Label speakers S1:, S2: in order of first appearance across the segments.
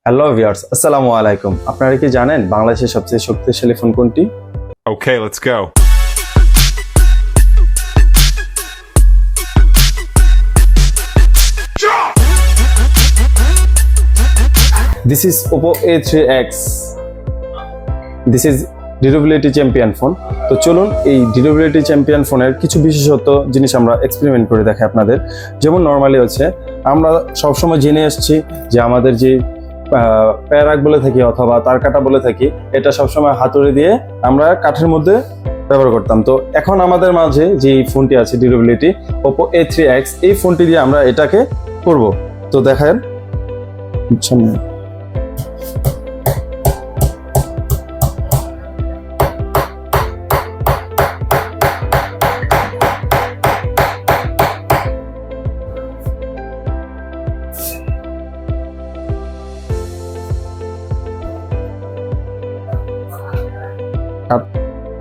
S1: Hello viewers, আসসালামু আলাইকুম। আপনারা কি জানেন বাংলাদেশের সবচেয়ে শক্তিশালী ফোন কোনটি?
S2: Okay, let's go.
S1: This is Oppo A3X. This is durability champion phone. তো চলুন এই ডিউরেবিলিটি চ্যাম্পিয়ন ফোনের কিছু বিশেষত্ব জিনিস আমরা এক্সপেরিমেন্ট করে দেখাই আপনাদের। যেমন নর্মালি হচ্ছে আমরা সবসময় জেনে আসছি যে আমাদের যে প্যারাক বলে থাকি অথবা তার কাটা বলে থাকি, এটা সবসময় হাতুড়ি দিয়ে আমরা কাঠের মধ্যে ব্যবহার করতাম। তো এখন আমাদের মাঝে যে ফোনটি আছে ডিউরেবিলিটি Oppo A3X, এই ফোনটি দিয়ে আমরা এটাকে করব। তো দেখেন সামনে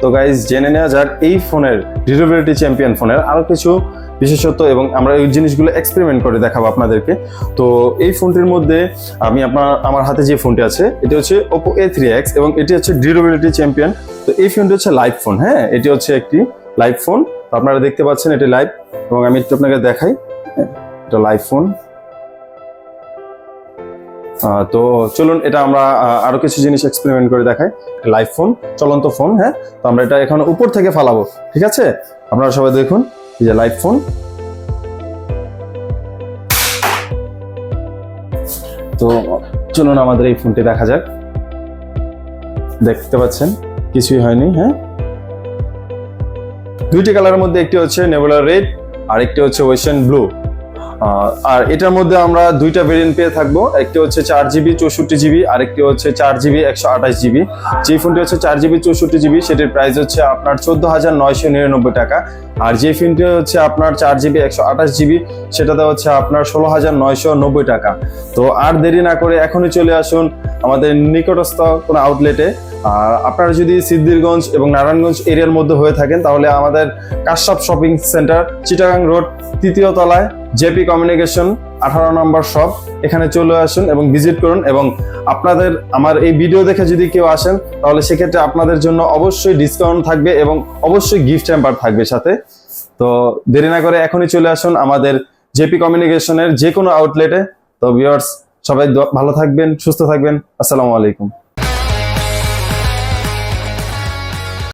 S1: তো গাইজ জেনে নেওয়া যাক এই ফোনের ডিউরেবিলিটি চ্যাম্পিয়ন ফোনের আরো কিছু বিশেষত্ব এবং আমরা এই জিনিসগুলো এক্সপেরিমেন্ট করে দেখাবো আপনাদেরকে। তো এই ফোনটির মধ্যে আমার হাতে যে ফোনটি আছে এটি হচ্ছে Oppo A3X এবং এটি হচ্ছে ডিউরেবিলিটি চ্যাম্পিয়ন। তো এই ফোনটি হচ্ছে লাইভ ফোন, হ্যাঁ এটি হচ্ছে একটি লাইভ ফোন। তো আপনারা দেখতে পাচ্ছেন এটি লাইভ এবং আমি একটু আপনাকে দেখাই, এটা লাইভ ফোন। তো চলুন এটা আমরা আরো কিছু জিনিস এক্সপেরিমেন্ট করে দেখাই। লাইভ ফোন, চলন্ত ফোন, হ্যাঁ। তো আমরা এটা এখন উপর থেকে ফালাবো, ঠিক আছে? আপনারা সবাই দেখুন এই যে লাইভ ফোন। তো চলুন আমাদের এই ফোনটি দেখা যাক। দেখতে পাচ্ছেন কিছুই হয়নি, হ্যাঁ। দুইটি কালারের মধ্যে একটি হচ্ছে নেবুলা রেড আর একটি হচ্ছে ওয়েস্টার্ন ব্লু। আর এটার মধ্যে আমরা দুইটা ভেরিয়েন্ট পেয়ে থাকবো, একটি হচ্ছে 4GB 64GB আর একটি হচ্ছে 4GB 128GB। যে ফোনটি হচ্ছে 4GB 64GB সেটির প্রাইস হচ্ছে আপনার 14,999 টাকা। আর যে ফোনটি হচ্ছে আপনার 4GB 128GB সেটাতে হচ্ছে আপনার 16,990 টাকা। তো আর দেরি না করে এখনই চলে আসুন আমাদের নিকটস্থ কোনো আউটলেটে। আর আপনারা যদি সিদ্ধিরগঞ্জ এবং নারায়ণগঞ্জ এরিয়ার মধ্যে হয়ে থাকেন তাহলে আমাদের Kashyap shopping centre, Chittagong road, 3য় তলায়, জেপি কমিউনিকেশন 18 নম্বর শপ, এখানে চলে আসুন এবং ভিজিট করুন। এবং আপনাদের আমার এই ভিডিও দেখে যদি কেউ আসেন তাহলে সেক্ষেত্রে আপনাদের জন্য অবশ্যই ডিসকাউন্ট থাকবে এবং অবশ্যই গিফট হ্যাম্পার থাকবে সাথে। তো দেরি না করে এখনই চলে আসুন আমাদের জেপি কমিউনিকেশনের যে কোনো আউটলেটে। তো ভিউয়ার্স সবাই ভালো থাকবেন, সুস্থ থাকবেন। আসসালামু আলাইকুম।